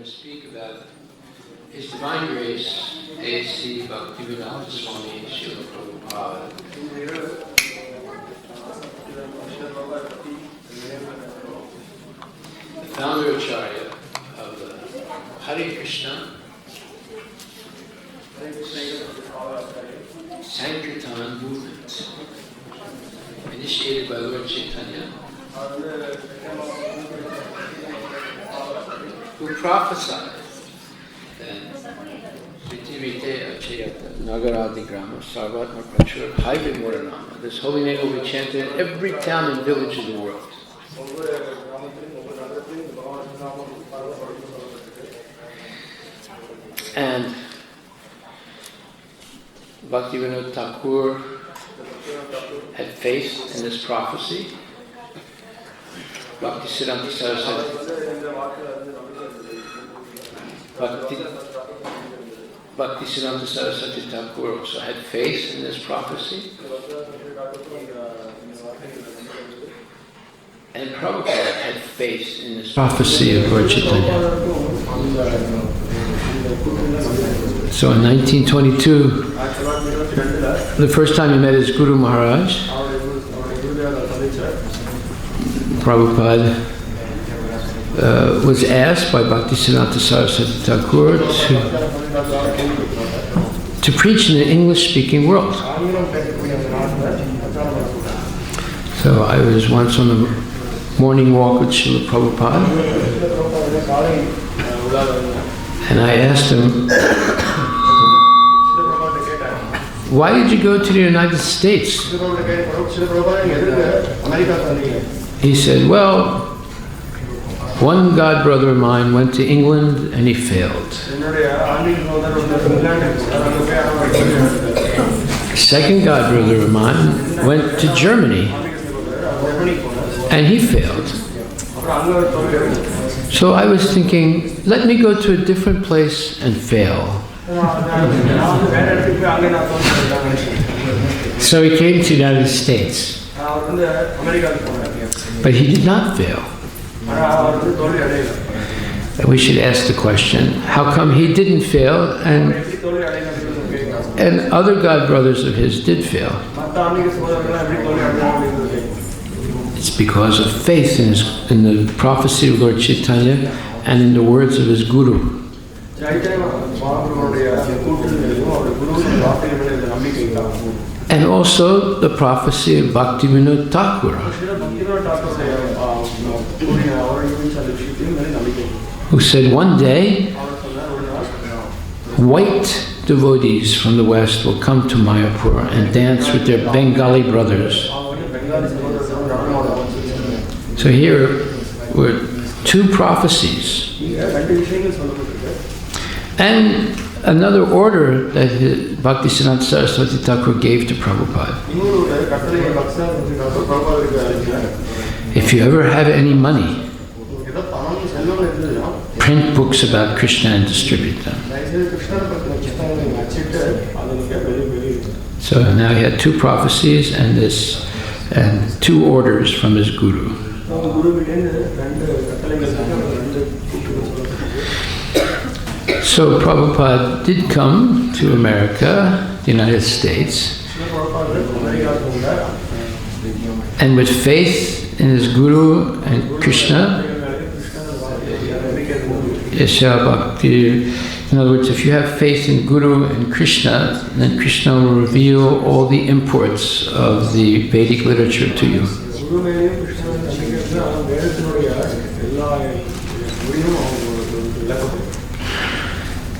speak about His Divine Grace, A.C. Bhaktivedanta Swami Srila Prabhupada. The founder Acharya of the Hare Krishna Sankirtan movement, initiated by Lord Chaitanya, who prophesied that Vitivite Achayata Nagaradi Grama Sarvatma Prachur Haive Moranama. This holy name will be chanted in every town and village of the world. And Bhaktivinoda Thakur had faith in this prophecy. Bhaktisiddhanta Saraswati Thakur also had faith in this prophecy. And Prabhupada had faith in this prophecy of Lord Chaitanya. So in 1922, the first time he met his Guru Maharaj, Prabhupada was asked by Bhaktisiddhanta Saraswati Thakur to preach in an English-speaking world. So I was once on a morning walk with Srila Prabhupada, and I asked him, why did you go to the United States? He said, well, one god brother of mine went to England and he failed. Second god brother of mine went to Germany and he failed. So I was thinking, let me go to a different place and fail. So he came to the United States. But he did not fail. And we should ask the question, how come he didn't fail and other god brothers of his did fail? It's because of faith in the prophecy of Lord Chaitanya and in the words of his Guru. And also the prophecy of Bhaktivinoda Thakur, who said one day white devotees from the West will come to Mayapur and dance with their Bengali brothers. So here were two prophecies. And another order that Bhaktisiddhanta Saraswati Thakur gave to Prabhupada. If you ever have any money, print books about Krishna and distribute them. So now he had two prophecies and two orders from his Guru. So Prabhupada did come to America, the United States, and with faith in his Guru and Krishna, Yasha Bhakti. In other words, if you have faith in Guru and Krishna, then Krishna will reveal all the imports of the Vedic literature to you.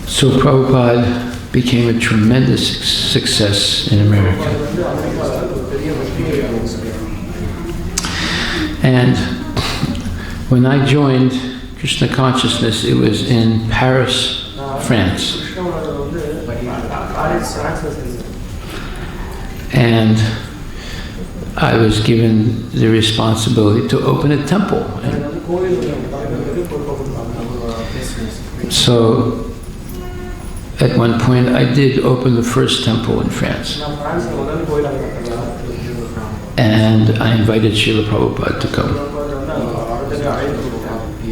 So Prabhupada became a tremendous success in America. And when I joined Krishna Consciousness, it was in Paris, France. And I was given the responsibility to open a temple. So at one point I did open the first temple in France. And I invited Srila Prabhupada to come.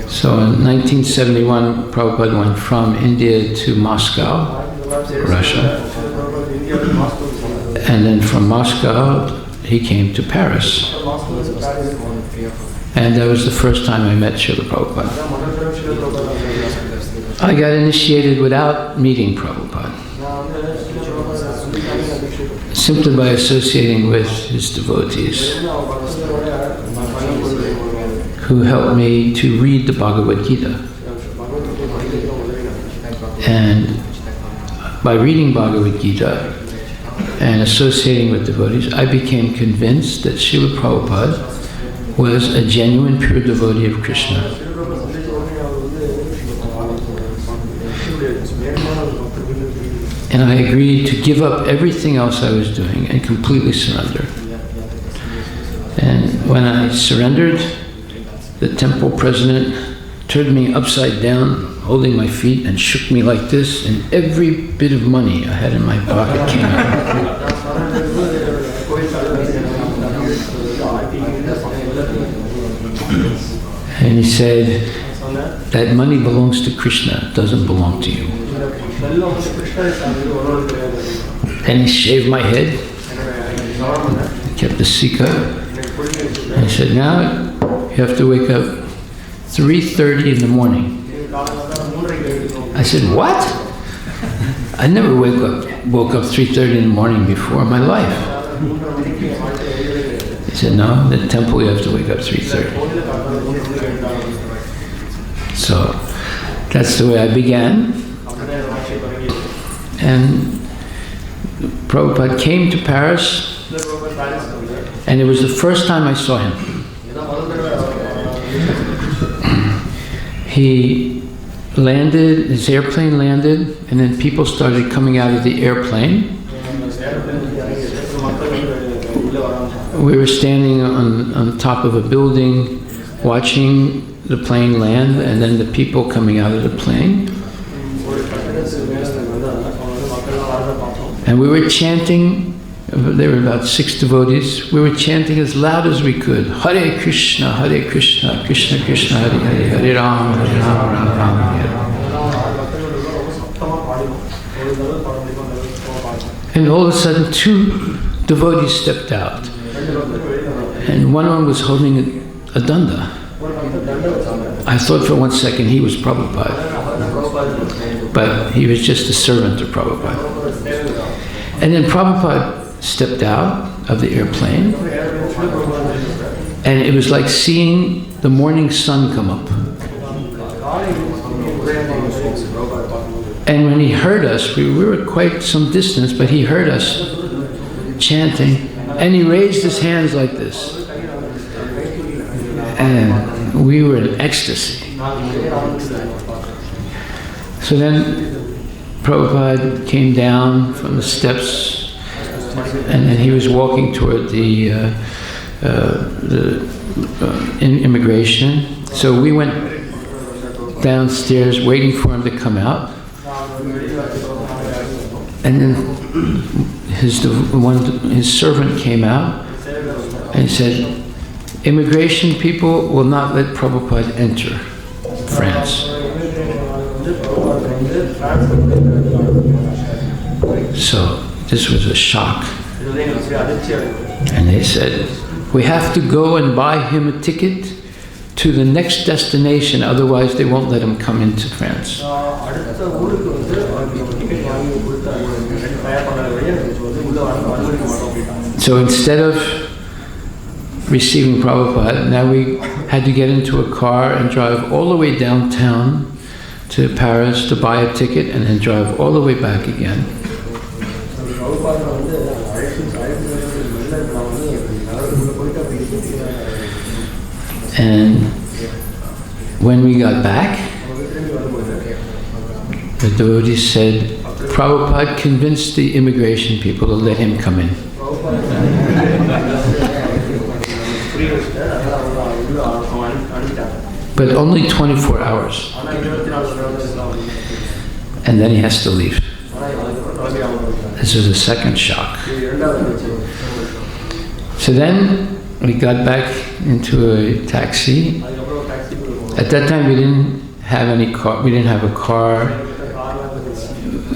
So in 1971, Prabhupada went from India to Moscow, Russia. And then from Moscow, he came to Paris. And that was the first time I met Srila Prabhupada. I got initiated without meeting Prabhupada, simply by associating with his devotees, who helped me to read the Bhagavad Gita. And by reading Bhagavad Gita and associating with devotees, I became convinced that Srila Prabhupada was a genuine, pure devotee of Krishna. And I agreed to give up everything else I was doing and completely surrender. And when I surrendered, the temple president turned me upside down, holding my feet, and shook me like this, and every bit of money I had in my pocket came out. And he said, that money belongs to Krishna, it doesn't belong to you. And he shaved my head, kept the sikha, and he said, now you have to wake up 3:30 in the morning. I said, what? I never woke up 3:30 in the morning before in my life. He said, no, the temple you have to wake up 3:30. So that's the way I began. And Prabhupada came to Paris, and it was the first time I saw him. He landed, his airplane landed, and then people started coming out of the airplane. We were standing on top of a building, watching the plane land, and then the people coming out of the plane. And we were chanting, there were about 6 devotees, we were chanting as loud as we could, Hare Krishna, Krishna Krishna, Hare Hare, Hare Rama, Rama Rama, Hare Hare. And all of a sudden 2 devotees stepped out. And one of them was holding a danda. I thought for one second he was Prabhupada, but he was just a servant of Prabhupada. And then Prabhupada stepped out of the airplane, and it was like seeing the morning sun come up. And when he heard us, we were quite some distance, but he heard us chanting, and he raised his hands like this. And we were in ecstasy. So then Prabhupada came down from the steps, and then he was walking toward the immigration. So we went downstairs waiting for him to come out. And then his servant came out and said, immigration people will not let Prabhupada enter France. So this was a shock. And they said, we have to go and buy him a ticket to the next destination, otherwise they won't let him come into France. So instead of receiving Prabhupada, now we had to get into a car and drive all the way downtown to Paris to buy a ticket and then drive all the way back again. And when we got back, the devotees said, Prabhupada convinced the immigration people to let him come in. But only 24 hours. And then he has to leave. This was a second shock. So then we got back into a taxi At that time, we didn't have any car. We didn't have a car.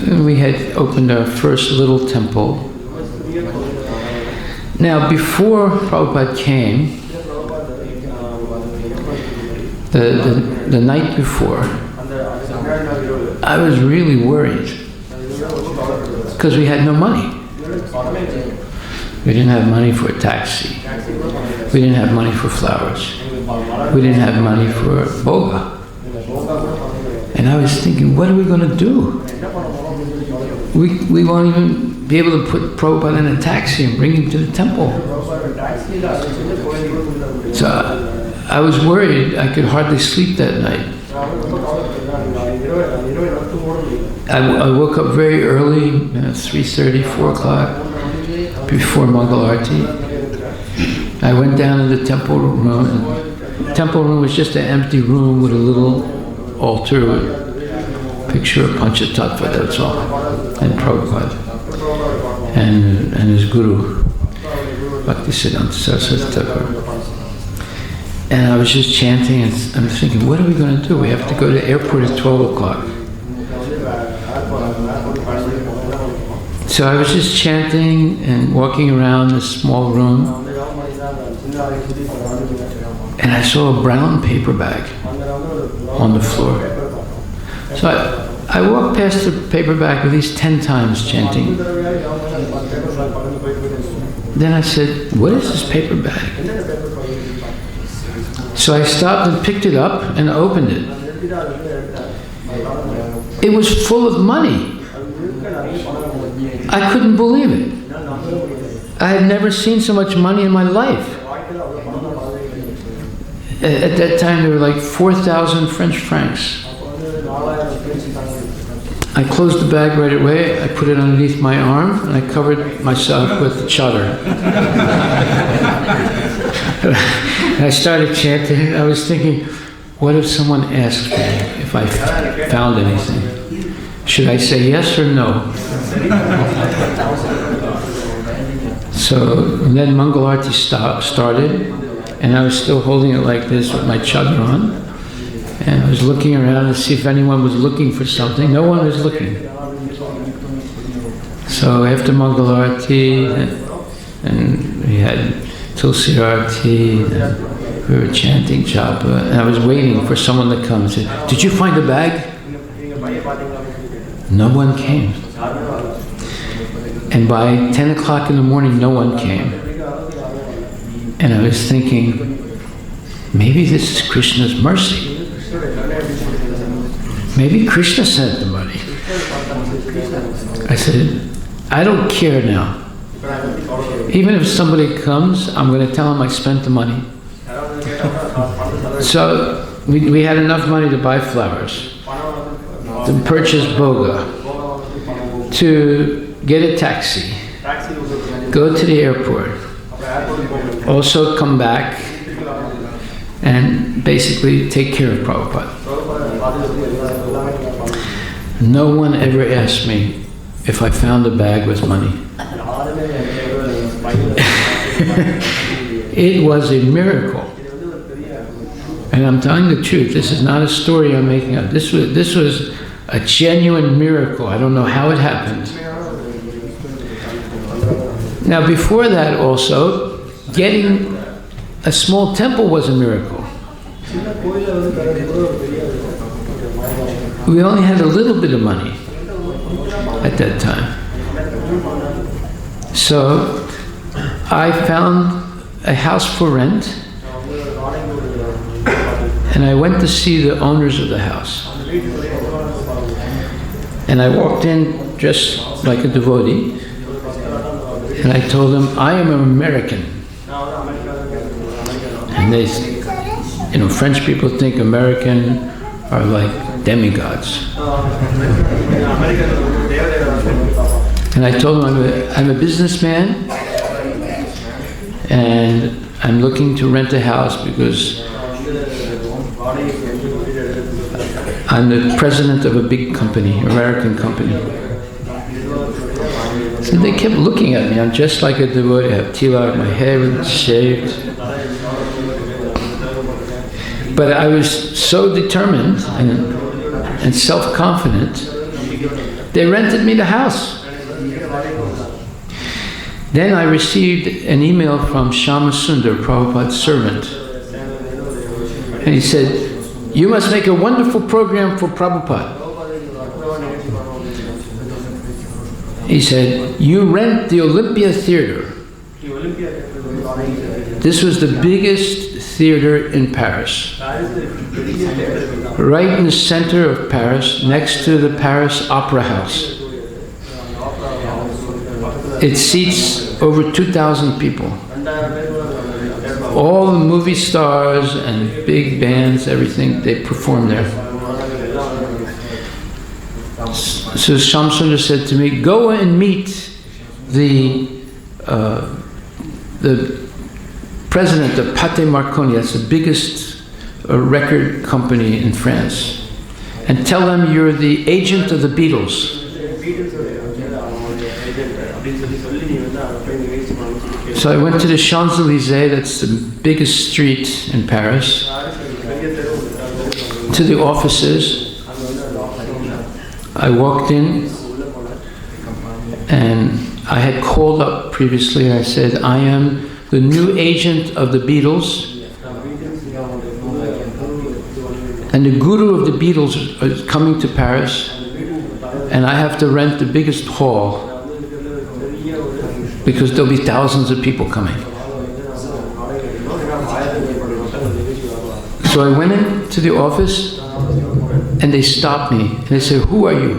And we had opened our first little temple. Now, before Prabhupada came, the night before, I was really worried because we had no money. We didn't have money for a taxi. We didn't have money for flowers. We didn't have money for boga. And I was thinking, what are we going to do? We won't even be able to put Prabhupada in a taxi and bring him to the temple. So I was worried. I could hardly sleep that night. I woke up very early, 3:30, 4 o'clock, before Mangal Arati. I went down to the temple room. The temple room was just an empty room with a little altar with a picture of Panchatattva, that's all, and Prabhupada, and his guru, Bhaktisiddhanta Saraswati Thakur. And I was just chanting, and I'm thinking, what are we going to do? We have to go to the airport at 12 o'clock. So I was just chanting and walking around this small room, and I saw a brown paper bag on the floor. So I walked past the paper bag at least 10 times chanting. Then I said, what is this paper bag? So I stopped and picked it up and opened it. It was full of money. I couldn't believe it. I had never seen so much money in my life. At that time, there were like 4,000 French francs. I closed the bag right away. I put it underneath my arm, and I covered myself with chadar. And I started chanting. I was thinking, what if someone asked me if I found anything? Should I say yes or no? So then Mangal Arati started, and I was still holding it like this with my chadar on, and I was looking around to see if anyone was looking for something. No one was looking. So after Mangal Arati, and we had Tulsi Arati, and we were chanting japa, and I was waiting for someone to come and say, did you find a bag? No one came. And by 10 o'clock in the morning, no one came. And I was thinking, maybe this is Krishna's mercy. Maybe Krishna sent the money. I said, I don't care now. Even if somebody comes, I'm going to tell them I spent the money. So we had enough money to buy flowers, to purchase boga, to get a taxi, go to the airport, also come back and basically take care of Prabhupada. No one ever asked me if I found a bag with money. It was a miracle. And I'm telling the truth, this is not a story I'm making up. This was a genuine miracle. I don't know how it happened. Now before that also, getting a small temple was a miracle. We only had a little bit of money at that time. So I found a house for rent, and I went to see the owners of the house. And I walked in just like a devotee, and I told them, I am an American. And they, French people think American are like demigods. And I told them, I'm a businessman, and I'm looking to rent a house because I'm the president of a big company, American company. So they kept looking at me. I'm just like a devotee. I have tilak, my hair is shaved. But I was so determined and self-confident, they rented me the house. Then I received an email from Shama Sundar, Prabhupada's servant. And he said, "You must make a wonderful program for Prabhupada." He said, "You rent the Olympia Theater." This was the biggest theater in Paris. Right in the center of Paris, next to the Paris Opera House. It seats over 2,000 people. All the movie stars and big bands, everything, they perform there. So Shamsundar said to me, "Go and meet the president of Pate Marconi, that's the biggest record company in France, and tell them you're the agent of the Beatles." So I went to the Champs-Élysées, that's the biggest street in Paris, to the offices. I walked in, and I had called up previously. I said, "I am the new agent of the Beatles, and the guru of the Beatles is coming to Paris, and I have to rent the biggest hall because there'll be thousands of people coming." So I went into the office, and they stopped me, and they said, "Who are you?"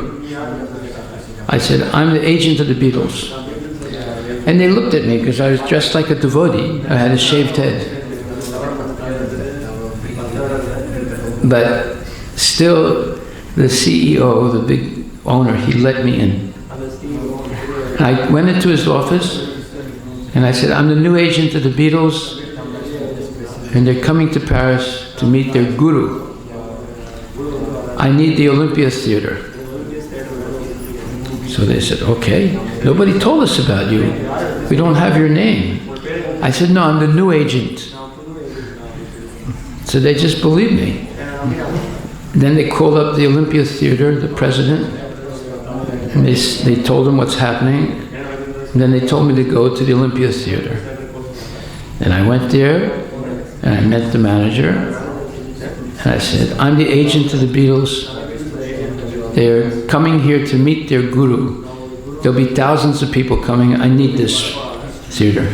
I said, "I'm the agent of the Beatles." And they looked at me because I was dressed like a devotee. I had a shaved head. But still, the CEO, the big owner, he let me in. I went into his office, and I said, "I'm the new agent of the Beatles, and they're coming to Paris to meet their guru. I need the Olympia Theater." So they said, "Okay, nobody told us about you. We don't have your name." I said, "No, I'm the new agent." So they just believed me. Then they called up the Olympia Theater, the president, and they told him what's happening. And then they told me to go to the Olympia Theater. And I went there, and I met the manager, and I said, "I'm the agent of the Beatles. They're coming here to meet their guru. There'll be thousands of people coming. I need this theater."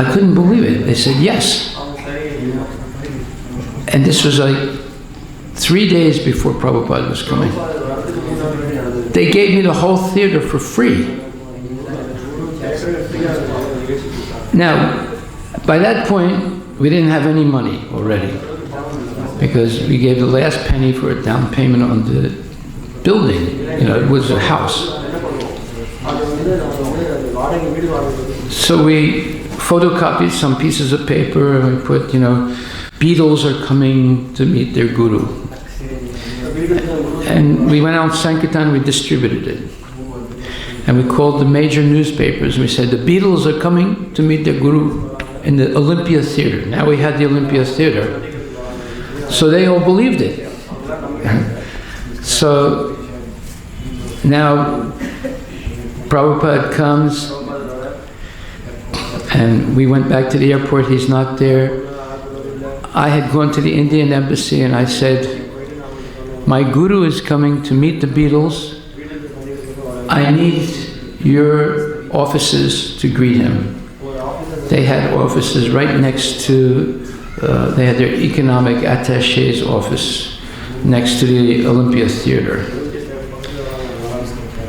I couldn't believe it. They said, "Yes." And this was like 3 days before Prabhupada was coming. They gave me the whole theater for free. Now, by that point, we didn't have any money already, because we gave the last penny for a down payment on the building. You know, it was a house. So we photocopied some pieces of paper, and we put, "Beatles are coming to meet their guru." And we went out Sankirtan, we distributed it. And we called the major newspapers, and we said, "The Beatles are coming to meet their guru in the Olympia Theater." Now we had the Olympia Theater. So they all believed it. So now Prabhupada comes, and we went back to the airport. He's not there. I had gone to the Indian embassy, and I said, "My guru is coming to meet the Beatles. I need your offices to greet him." They had offices right next to, they had their economic attaché's office next to the Olympia Theater.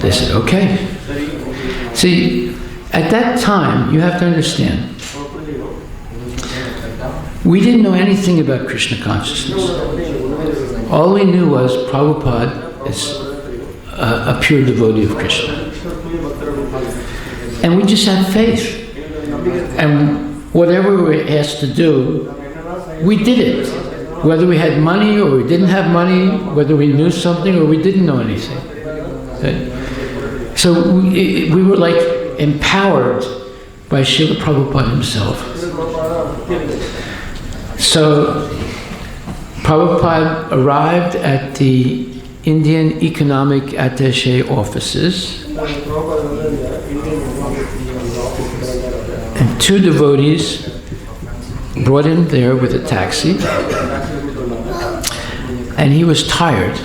They said, "Okay." See, at that time, you have to understand, we didn't know anything about Krishna consciousness. All we knew was Prabhupada is a pure devotee of Krishna. And we just had faith. And whatever we were asked to do, we did it. Whether we had money or we didn't have money, whether we knew something or we didn't know anything. So we were like empowered by Srila Prabhupada himself. So Prabhupada arrived at the Indian Economic Attaché offices, and two devotees brought him there with a taxi, and he was tired.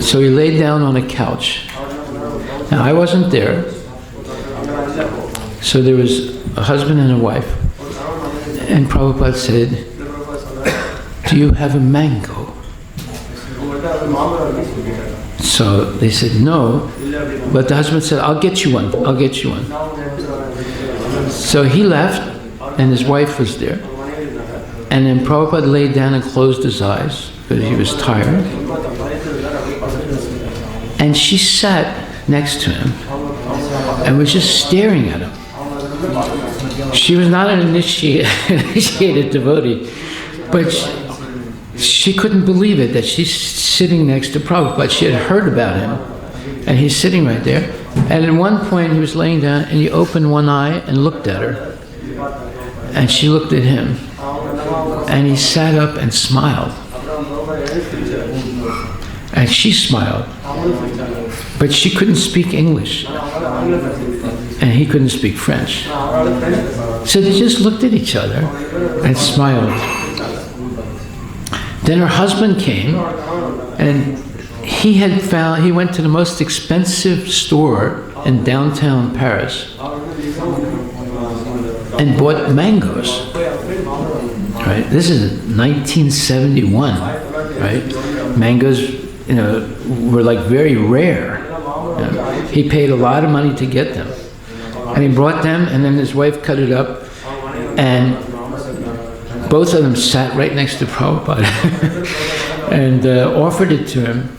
So he laid down on a couch. Now I wasn't there, so there was a husband and a wife, and Prabhupada said, "Do you have a mango?" So they said no, but the husband said, "I'll get you one, I'll get you one." So he left, and his wife was there. And then Prabhupada laid down and closed his eyes because he was tired. And she sat next to him and was just staring at him. She was not an initiated devotee, but she couldn't believe it that she's sitting next to Prabhupada. She had heard about him, and he's sitting right there. And at one point he was laying down and he opened one eye and looked at her. And she looked at him. And he sat up and smiled. And she smiled. But she couldn't speak English. And he couldn't speak French. So they just looked at each other and smiled. Then her husband came, and he went to the most expensive store in downtown Paris and bought mangoes. Right? This is 1971, right? Mangoes, were like very rare. He paid a lot of money to get them. And he brought them, and then his wife cut it up, and both of them sat right next to Prabhupada and offered it to him.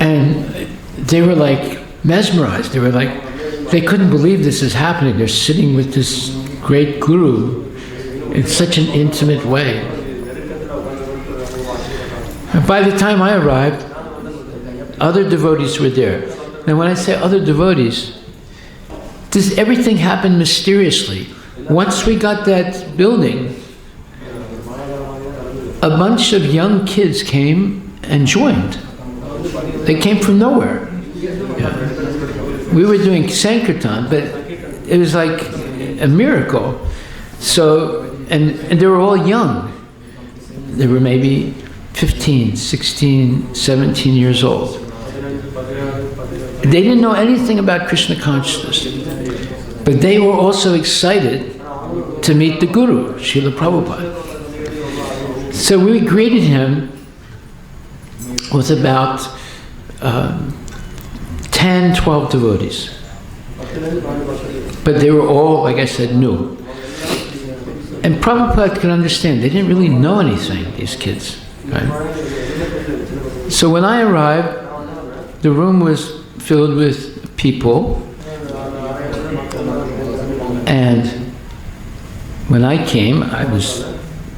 And they were like mesmerized. They were like, they couldn't believe this is happening. They're sitting with this great guru in such an intimate way. And by the time I arrived, other devotees were there. Now when I say other devotees, everything happened mysteriously. Once we got that building, a bunch of young kids came and joined. They came from nowhere. Yeah. We were doing Sankirtan, but it was like a miracle. So, and they were all young. They were maybe 15, 16, 17 years old. They didn't know anything about Krishna consciousness, but they were also excited to meet the Guru, Srila Prabhupada. So we greeted him with about 10, 12 devotees. But they were all, like I said, new. And Prabhupada could understand. They didn't really know anything, these kids. Right? So when I arrived, the room was filled with people. And when I came, I was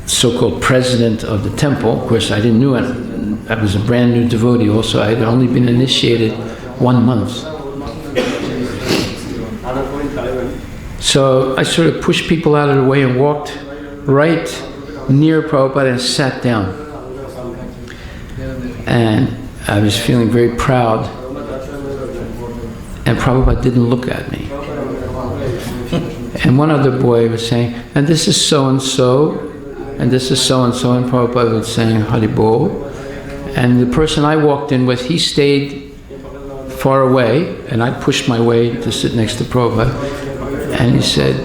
so-called president of the temple. Of course, I didn't know it. I was a brand new devotee also. I had only been initiated 1 month. So I sort of pushed people out of the way and walked right near Prabhupada and sat down. And I was feeling very proud. And Prabhupada didn't look at me. And one other boy was saying, and this is so-and-so, and this is so-and-so, and Prabhupada was saying, Haribol. And the person I walked in with, he stayed far away, and I pushed my way to sit next to Prabhupada. And he said,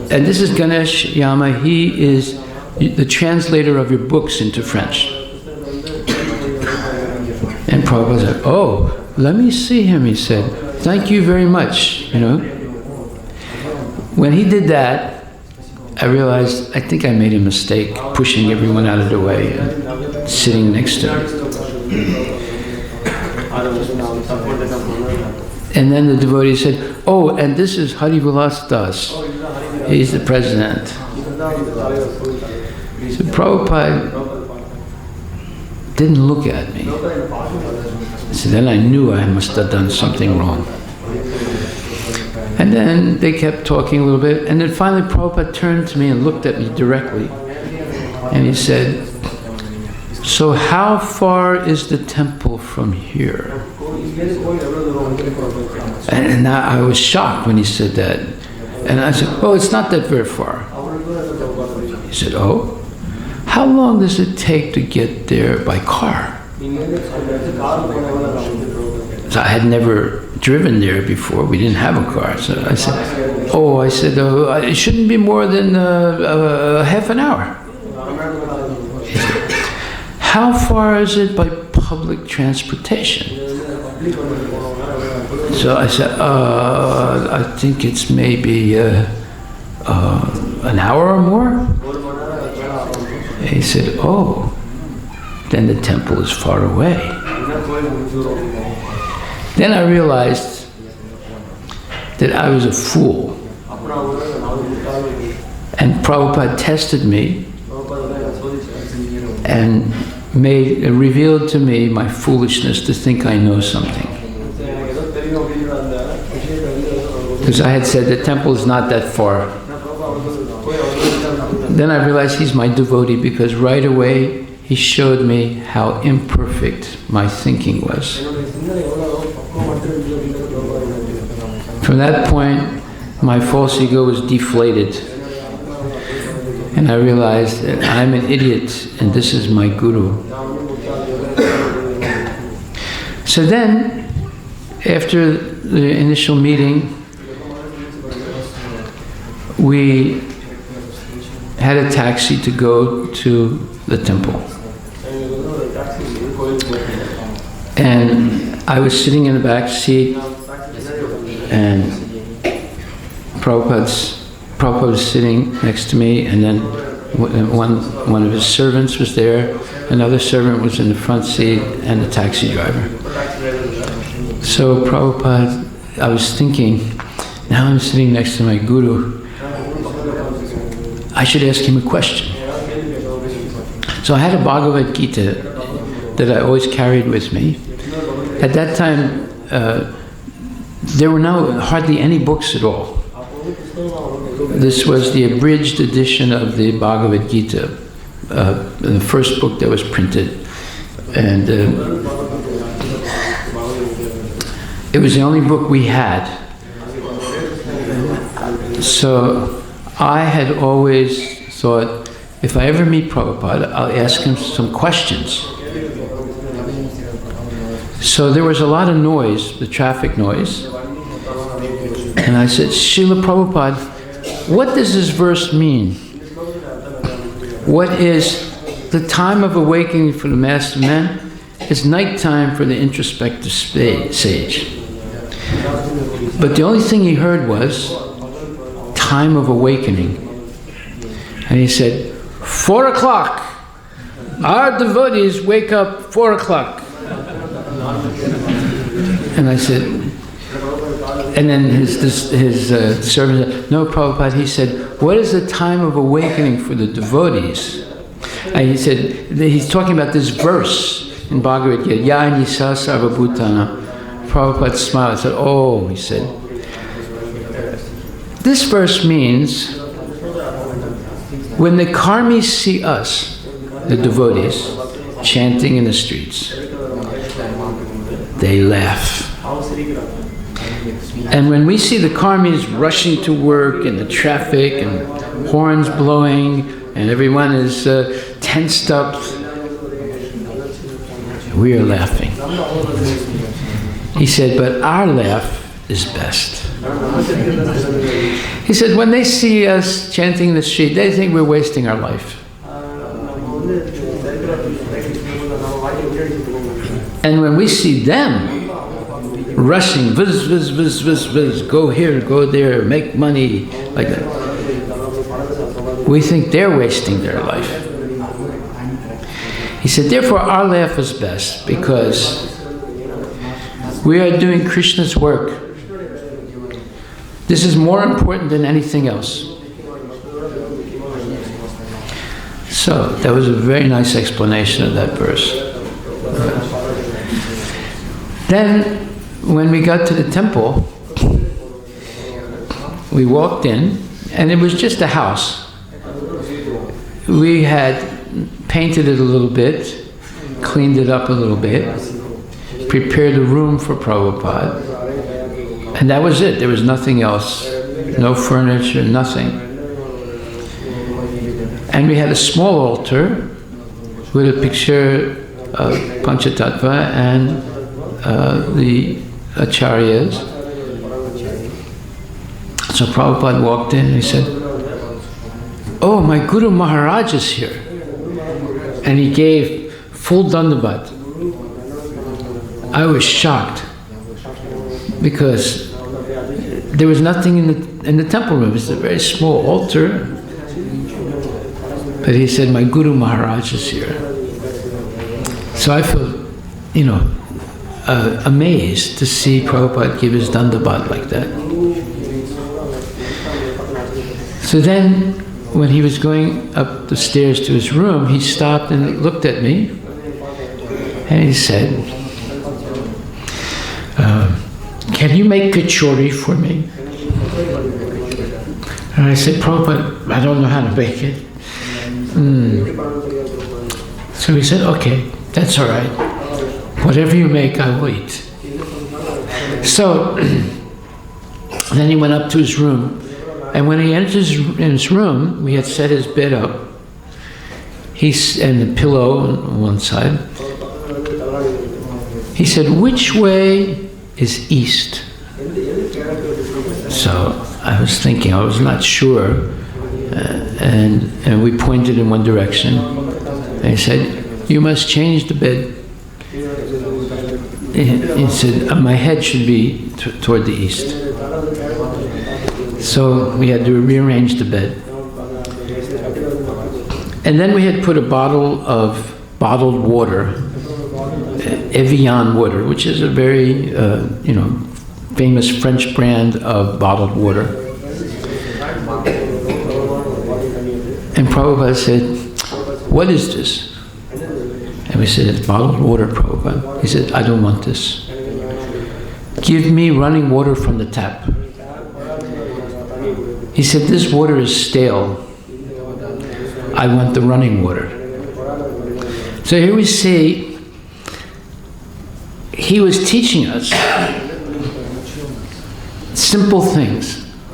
and this is Ganesh Yama, he is the translator of your books into French. And Prabhupada said, oh, let me see him, he said. Thank you very much, When he did that, I realized, I think I made a mistake pushing everyone out of the way and sitting next to him. And then the devotee said, oh, and this is Harivilas Das. He's the president. So Prabhupada didn't look at me. So then I knew I must have done something wrong. And then they kept talking a little bit, and then finally Prabhupada turned to me and looked at me directly, and he said, "So how far is the temple from here?" And I was shocked when he said that. And I said, "Oh, it's not that very far." He said, "Oh? How long does it take to get there by car?" So I had never driven there before. We didn't have a car. So I said, it shouldn't be more than half an hour. He said, "How far is it by public transportation?" So I said, I think it's maybe an hour or more. He said, "Oh, then the temple is far away." Then I realized that I was a fool. And Prabhupada tested me and revealed to me my foolishness to think I know something. Because I had said the temple is not that far. Then I realized he's my devotee because right away he showed me how imperfect my thinking was. From that point, my false ego was deflated. And I realized that I'm an idiot and this is my guru. So then, after the initial meeting, we had a taxi to go to the temple. And I was sitting in the back seat, and Prabhupada was sitting next to me, and then one of his servants was there, another servant was in the front seat, and the taxi driver. So Prabhupada, I was thinking, now I'm sitting next to my guru, I should ask him a question. So I had a Bhagavad Gita that I always carried with me. At that time, there were hardly any books at all. This was the abridged edition of the Bhagavad Gita, the first book that was printed. And it was the only book we had. So I had always thought, if I ever meet Prabhupada, I'll ask him some questions. So there was a lot of noise, the traffic noise. And I said, "Srila Prabhupada, what does this verse mean? What is the time of awakening for the master men is nighttime for the introspective sage." But the only thing he heard was time of awakening. And he said, 4 o'clock. Our devotees wake up 4 o'clock. And I said, and then his servant said, "No, Prabhupada," he said, "what is the time of awakening for the devotees?" And he said, he's talking about this verse in Bhagavad Gita, "Ya nisa sarvabhutana." Prabhupada smiled and said, "Oh," he said, "this verse means when the karmis see us, the devotees, chanting in the streets, they laugh. And when we see the karmis rushing to work and the traffic and horns blowing and everyone is tensed up, we are laughing." He said, "But our laugh is best." He said, "When they see us chanting in the street, they think we're wasting our life. And when we see them rushing, viz, viz, viz, viz, viz, go here, go there, make money, like that, we think they're wasting their life." He said, "Therefore our laugh is best because we are doing Krishna's work. This is more important than anything else." So that was a very nice explanation of that verse. Then when we got to the temple, we walked in, and it was just a house. We had painted it a little bit, cleaned it up a little bit, prepared a room for Prabhupada, and that was it. There was nothing else. No furniture, nothing. And we had a small altar with a picture of Panchatattva and the Acharyas. So Prabhupada walked in and he said, "Oh, my Guru Maharaj is here." And he gave full dandavat. I was shocked because there was nothing in the temple room. It's a very small altar. But he said, "My Guru Maharaj is here." So I felt, amazed to see Prabhupada give his dandavat like that. So then, when he was going up the stairs to his room, he stopped and looked at me, and he said, "Can you make kachori for me?" And I said, "Prabhupada, I don't know how to make it." So he said, "Okay, that's all right. Whatever you make, I will eat." So then he went up to his room, and when he entered his room, we had set his bed up, and the pillow on one side. He said, "Which way is east?" So I was thinking, I was not sure, and we pointed in one direction. And he said, "You must change the bed." He said, "My head should be toward the east." So we had to rearrange the bed. And then we had put a bottle of bottled water, Evian water, which is a very, famous French brand of bottled water. And Prabhupada said, "What is this?" And we said, "It's bottled water, Prabhupada." He said, "I don't want this. Give me running water from the tap." He said, "This water is stale. I want the running water." So here we see, he was teaching us simple things,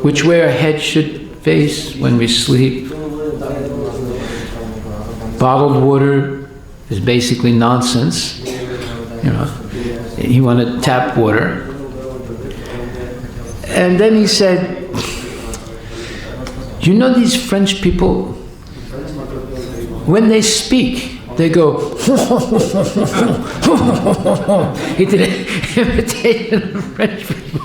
which way our head should face when we sleep. Bottled water is basically nonsense. He wanted tap water. And then he said, these French people, when they speak, they go, he did an imitation of French people.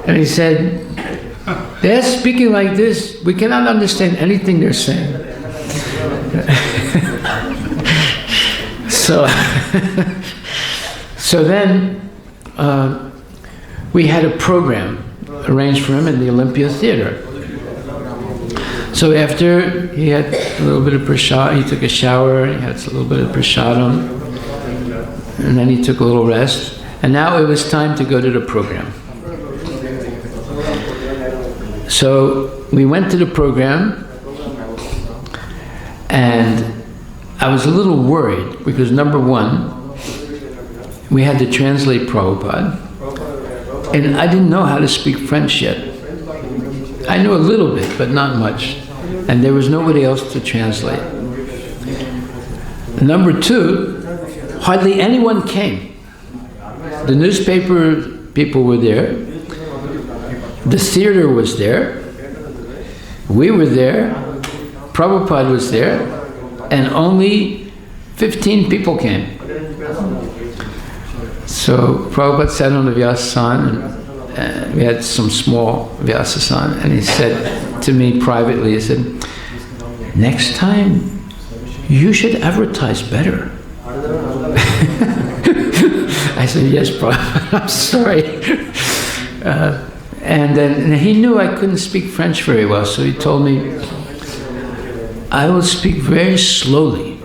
and he said, "They're speaking like this, we cannot understand anything they're saying." So then we had a program arranged for him in the Olympia Theater. So after he had a little bit of prasad, he took a shower, he had a little bit of prasadam, and then he took a little rest. And now it was time to go to the program. So we went to the program, and I was a little worried because, number one, we had to translate Prabhupada, and I didn't know how to speak French yet. I knew a little bit, but not much, and there was nobody else to translate. Number two, hardly anyone came. The newspaper people were there, the theater was there, we were there, Prabhupada was there, and only 15 people came. So Prabhupada sat on the Vyasasan, and we had some small Vyasasan, and he said to me privately, he said, "Next time, you should advertise better." I said, "Yes, Prabhupada, I'm sorry." And then he knew I couldn't speak French very well, so he told me, "I will speak very slowly,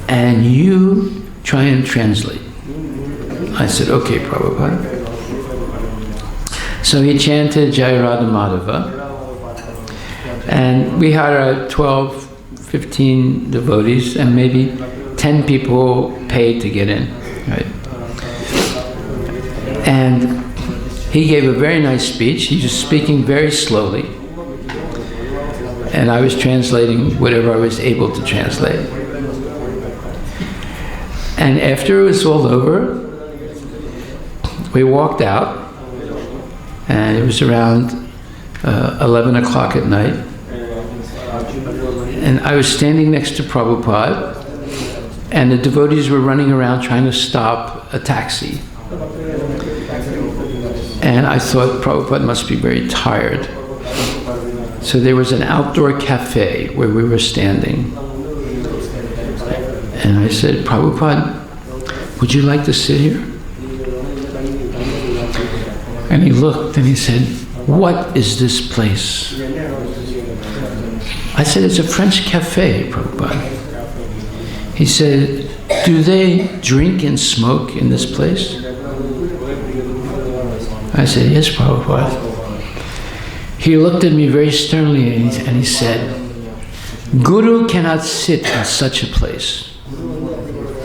and you try and translate." I said, okay, Prabhupada. So he chanted Jai Radha Madhava, and we had our 12, 15 devotees, and maybe 10 people paid to get in, right? And he gave a very nice speech. He was speaking very slowly, and I was translating whatever I was able to translate. And after it was all over, we walked out, and it was around 11 o'clock at night. And I was standing next to Prabhupada, and the devotees were running around trying to stop a taxi. And I thought Prabhupada must be very tired. So there was an outdoor cafe where we were standing. And I said, Prabhupada, would you like to sit here? And he looked and he said, what is this place? I said, it's a French cafe, Prabhupada. He said, do they drink and smoke in this place? I said, yes, Prabhupada. He looked at me very sternly and he said, Guru cannot sit in such a place.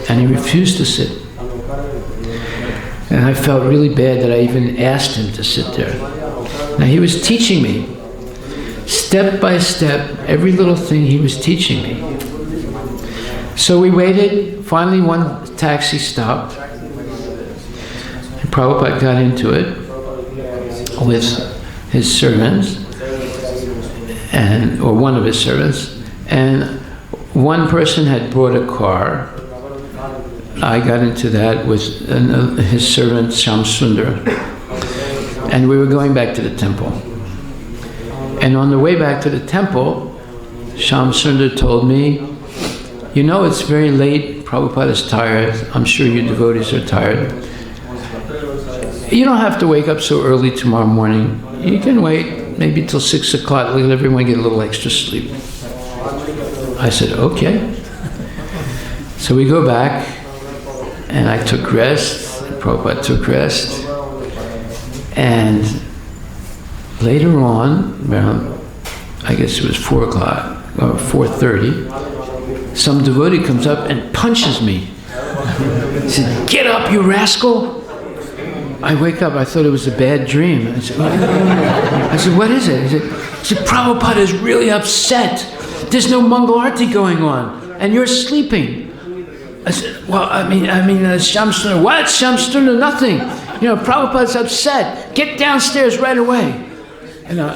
And he refused to sit. And I felt really bad that I even asked him to sit there. Now he was teaching me, step by step, every little thing he was teaching me. So we waited, finally one taxi stopped, and Prabhupada got into it with his servants, or one of his servants, and one person had brought a car. I got into that with his servant Shyam Sundar, and we were going back to the temple. And on the way back to the temple, Shyam Sundar told me, you know, it's very late, Prabhupada is tired, I'm sure you devotees are tired. You don't have to wake up so early tomorrow morning. You can wait maybe till 6 o'clock, let everyone get a little extra sleep. I said, okay. So we go back, and I took rest, Prabhupada took rest, and later on, around, I guess it was 4 o'clock, or 4:30, some devotee comes up and punches me. He said, get up, you rascal! I wake up, I thought it was a bad dream. I said, what is it? He said, Prabhupada is really upset. There's no Mangal Arati going on, and you're sleeping. I said, well, I mean, Shyam Sundar, what? Shyam Sundar, nothing. You know, Prabhupada's upset. Get downstairs right away. You know.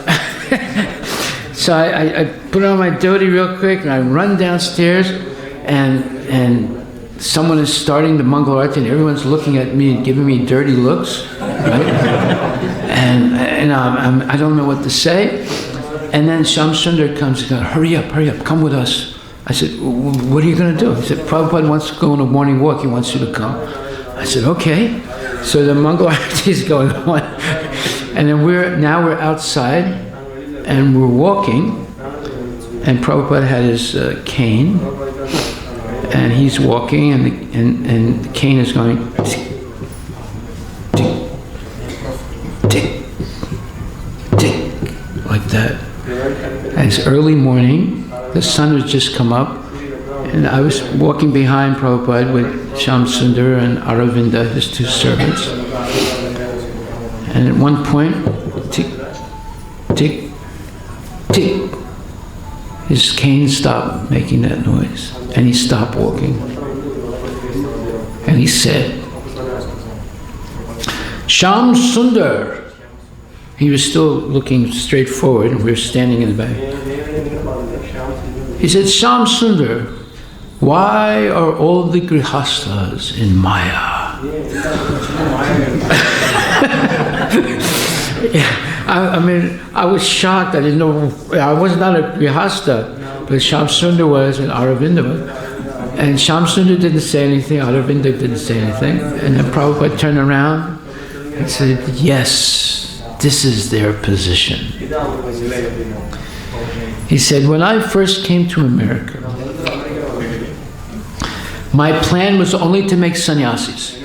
So I put on my dhoti real quick, and I run downstairs, and someone is starting the Mangal Arati, and everyone's looking at me and giving me dirty looks, right? and I don't know what to say. And then Shyam Sundar comes and goes, hurry up, come with us. I said, what are you going to do? He said, Prabhupada wants to go on a morning walk, he wants you to come. I said, okay. So the Mangal Arati is going on. And then we're outside, and we're walking, and Prabhupada had his cane, and he's walking, and the cane is going tick, tick, tick, tick, like that. And it's early morning, the sun had just come up, and I was walking behind Prabhupada with Shyam Sundar and Aravinda, his two servants. And at one point, tick, tick, tick, his cane stopped making that noise, and he stopped walking. And he said, Shyam Sundar. He was still looking straight forward, and we were standing in the back. He said, Shyam Sundar, why are all the grihasthas in Maya? I mean, I was shocked. I didn't know. I was not a grihastha, but Shyam Sundar was, and Aravinda was. And Shyam Sundar didn't say anything, Aravinda didn't say anything. And then Prabhupada turned around and said, yes, this is their position. He said, when I first came to America, my plan was only to make sannyasis.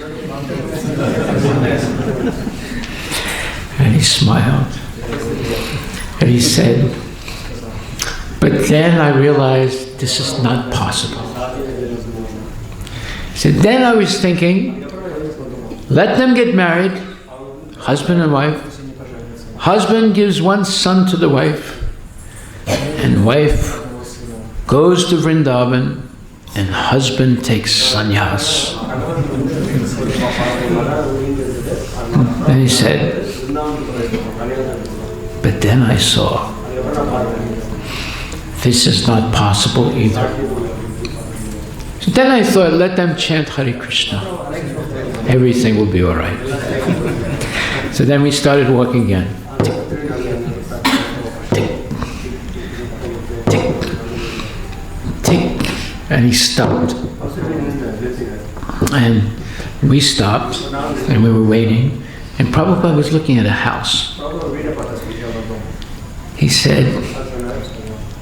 And he smiled. And he said, but then I realized this is not possible. He said, then I was thinking, let them get married, husband and wife. Husband gives one son to the wife, and wife goes to Vrindavan, and husband takes sannyas. And he said, but then I saw, this is not possible either. So then I thought, let them chant Hare Krishna. Everything will be all right. So then we started walking again. Tick, tick, tick. And he stopped. And we stopped, and we were waiting. And Prabhupada was looking at a house. He said,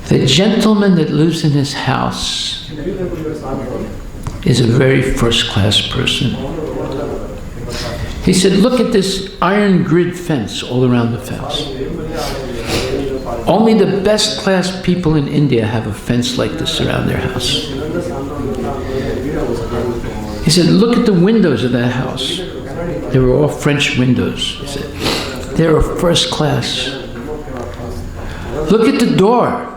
the gentleman that lives in his house is a very first-class person. He said, look at this iron grid fence all around the house. Only the best-class people in India have a fence like this around their house. He said, look at the windows of that house. They were all French windows. He said, they're first class. Look at the door.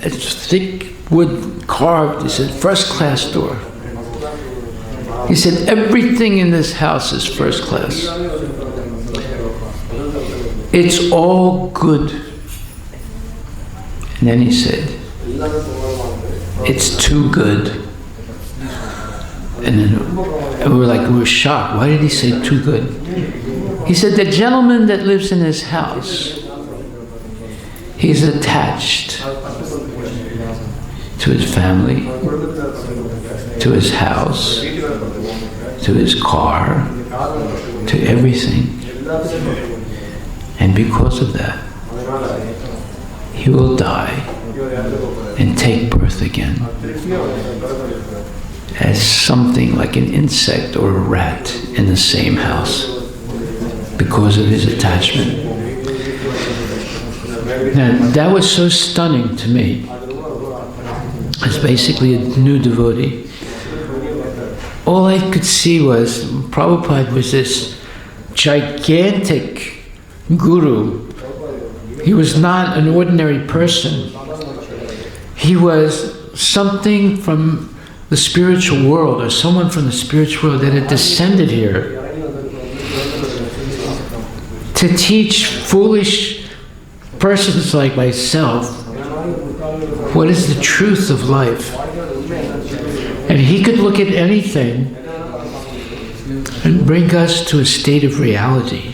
It's thick wood carved. He said, first class door. He said, everything in this house is first class. It's all good. And then he said, it's too good. And then we were shocked. Why did he say too good? He said, the gentleman that lives in his house, he's attached to his family, to his house, to his car, to everything. And because of that, he will die and take birth again as something like an insect or a rat in the same house because of his attachment. Now, that was so stunning to me. As basically a new devotee, all I could see was Prabhupada was this gigantic guru. He was not an ordinary person. He was something from the spiritual world, or someone from the spiritual world that had descended here to teach foolish persons like myself what is the truth of life. And he could look at anything and bring us to a state of reality,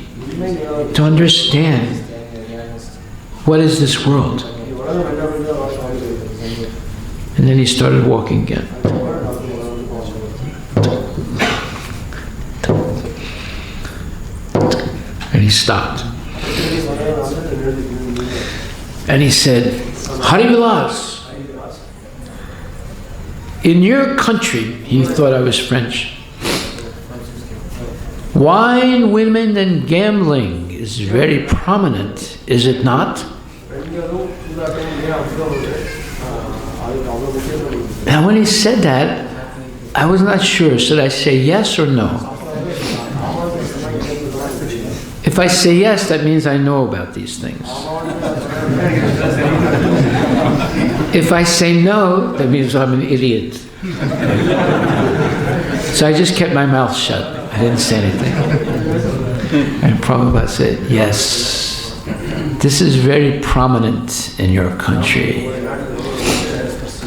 to understand what is this world. And then he started walking again. And he stopped. And he said, Harivilas, in your country, he thought I was French, wine, women, and gambling is very prominent, is it not? Now when he said that, I was not sure, should I say yes or no? If I say yes, that means I know about these things. If I say no, that means I'm an idiot. So I just kept my mouth shut. I didn't say anything. And Prabhupada said, yes, this is very prominent in your country.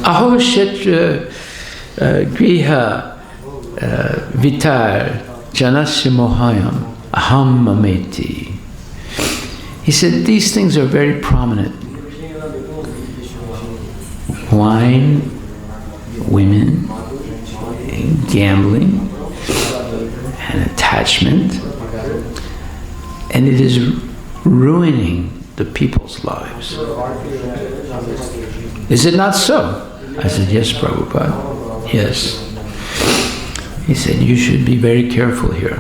Aho shetra griha vitar janasya mohayam aham mameti. He said, these things are very prominent. Wine, women, and gambling, and attachment. And it is ruining the people's lives. Is it not so? I said, yes, Prabhupada. Yes. He said, you should be very careful here.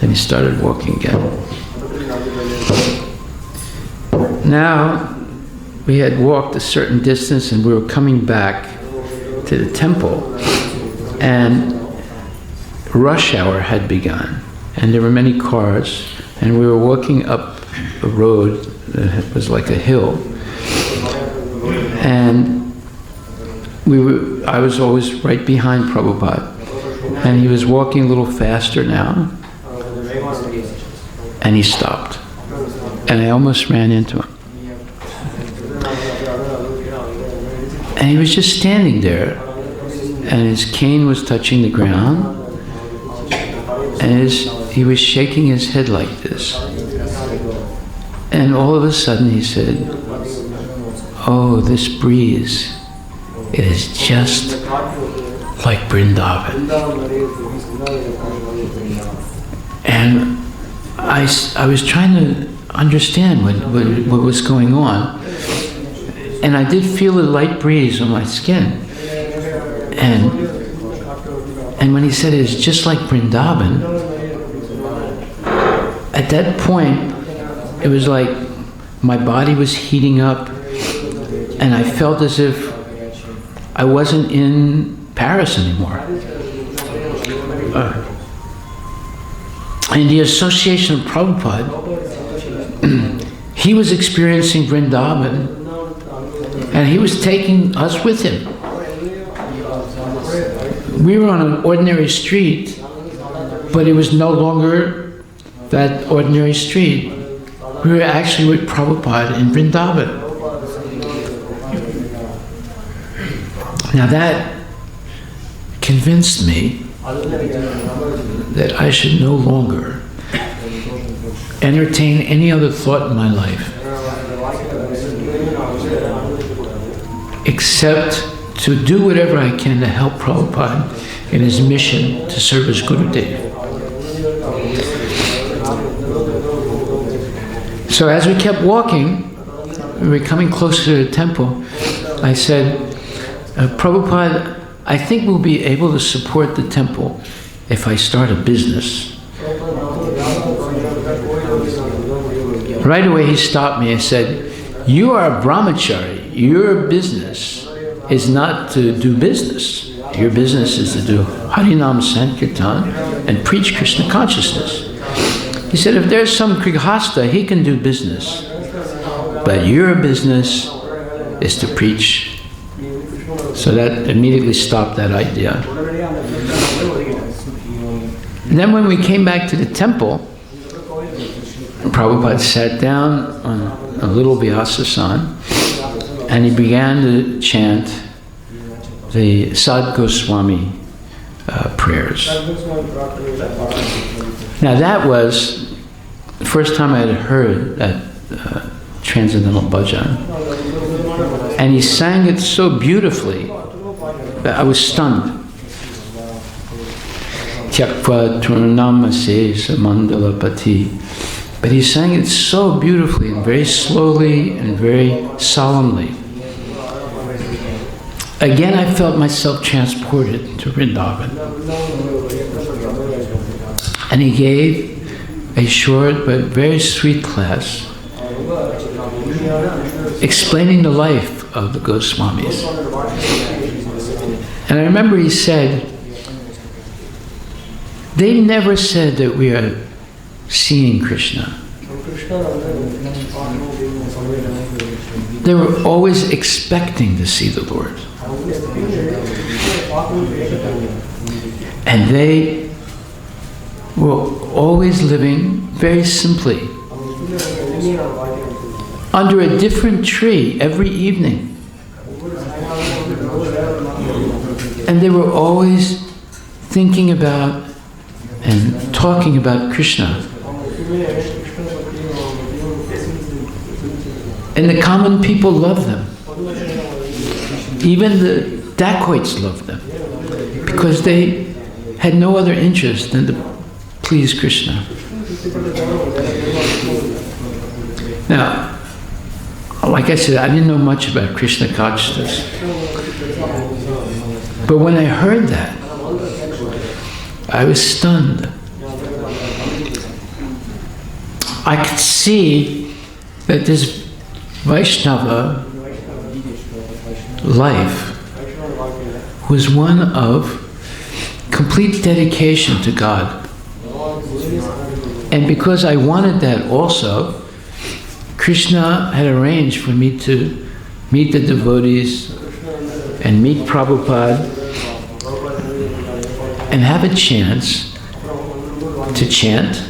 Then he started walking again. Now, we had walked a certain distance and we were coming back to the temple, and rush hour had begun, and there were many cars, and we were walking up a road that was like a hill, and I was always right behind Prabhupada, and he was walking a little faster now, and he stopped, and I almost ran into him. And he was just standing there, and his cane was touching the ground, and he was shaking his head like this. And all of a sudden he said, "Oh, this breeze, it is just like Vrindavan." And I was trying to understand what was going on. And I did feel a light breeze on my skin. And when he said it's just like Vrindavan, at that point, it was like my body was heating up, and I felt as if I wasn't in Paris anymore. In the association of Prabhupada, he was experiencing Vrindavan, and he was taking us with him. We were on an ordinary street, but it was no longer that ordinary street. We were actually with Prabhupada in Vrindavan. Now that convinced me that I should no longer entertain any other thought in my life except to do whatever I can to help Prabhupada in his mission to serve as Gurudev. So as we kept walking, we were coming closer to the temple, I said, "Prabhupada, I think we'll be able to support the temple if I start a business." Right away he stopped me and said, "You are a brahmachari. Your business is not to do business. Your business is to do Harinam Sankirtan and preach Krishna consciousness." He said, "If there's some Grihastha, he can do business. But your business is to preach." So that immediately stopped that idea. And then when we came back to the temple, Prabhupada sat down on a little Vyasasan, and he began to chant the Sad Goswami prayers. Now that was the first time I had heard that transcendental bhajan. And he sang it so beautifully that I was stunned. Tyakva Turnamase Samandalapati. But he sang it so beautifully and very slowly and very solemnly. Again, I felt myself transported to Vrindavan. And he gave a short but very sweet class explaining the life of the Goswamis. And I remember he said, they never said that we are seeing Krishna. They were always expecting to see the Lord. And they were always living very simply under a different tree every evening. And they were always thinking about and talking about Krishna. And the common people loved them. Even the dacoits loved them, because they had no other interest than to please Krishna. Now, like I said, I didn't know much about Krishna consciousness. But when I heard that, I was stunned. I could see that this Vaishnava life was one of complete dedication to God. And because I wanted that also, Krishna had arranged for me to meet the devotees and meet Prabhupada and have a chance to chant,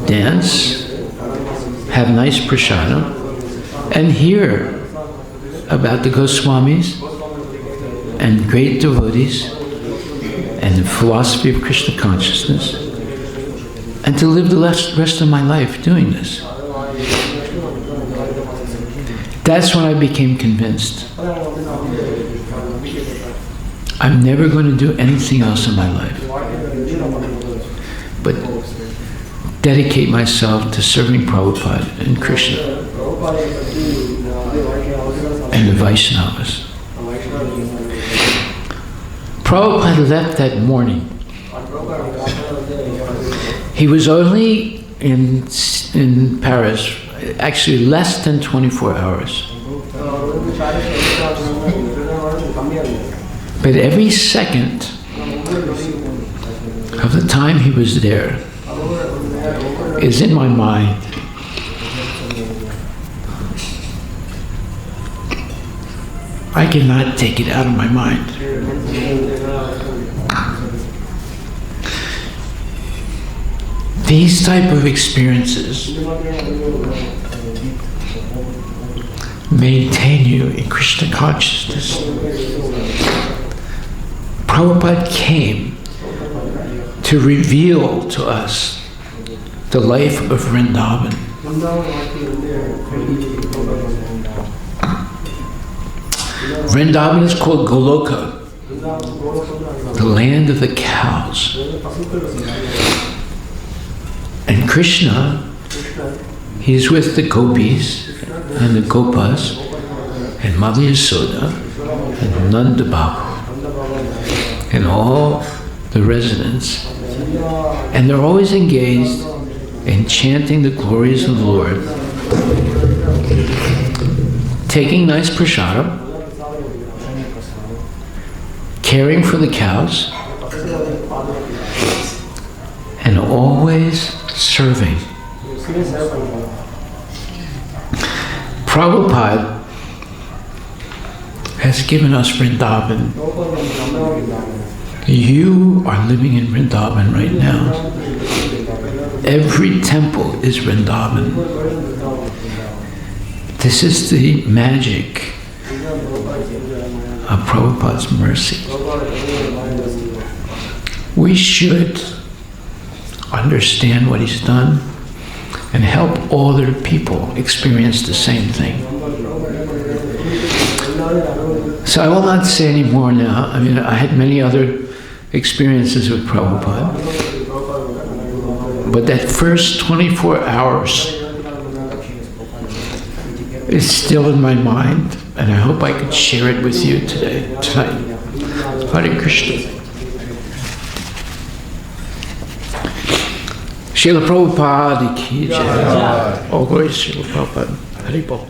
dance, have nice prasadam, and hear about the Goswamis and great devotees and the philosophy of Krishna consciousness, and to live the rest of my life doing this. That's when I became convinced. I'm never going to do anything else in my life but dedicate myself to serving Prabhupada and Krishna and the Vaishnavas. Prabhupada left that morning. He was only in Paris, actually less than 24 hours. But every second of the time he was there is in my mind. I cannot take it out of my mind. These type of experiences maintain you in Krishna consciousness. Prabhupada came to reveal to us the life of Vrindavan. Vrindavan is called Goloka, the land of the cows. And Krishna, he's with the gopis and the gopas and Mother Yasoda and Nanda Babu and all the residents. And they're always engaged in chanting the glories of the Lord, taking nice prasadam, caring for the cows, and always serving. Prabhupada has given us Vrindavan. You are living in Vrindavan right now. Every temple is Vrindavan. This is the magic of Prabhupada's mercy. We should understand what he's done and help other people experience the same thing. So I will not say any more now. I mean, I had many other experiences with Prabhupada, but that first 24 hours is still in my mind, and I hope I could share it with you tonight. Hare Krishna. Srila Prabhupada ki jai. All glory to Srila Prabhupada. Hari Bol.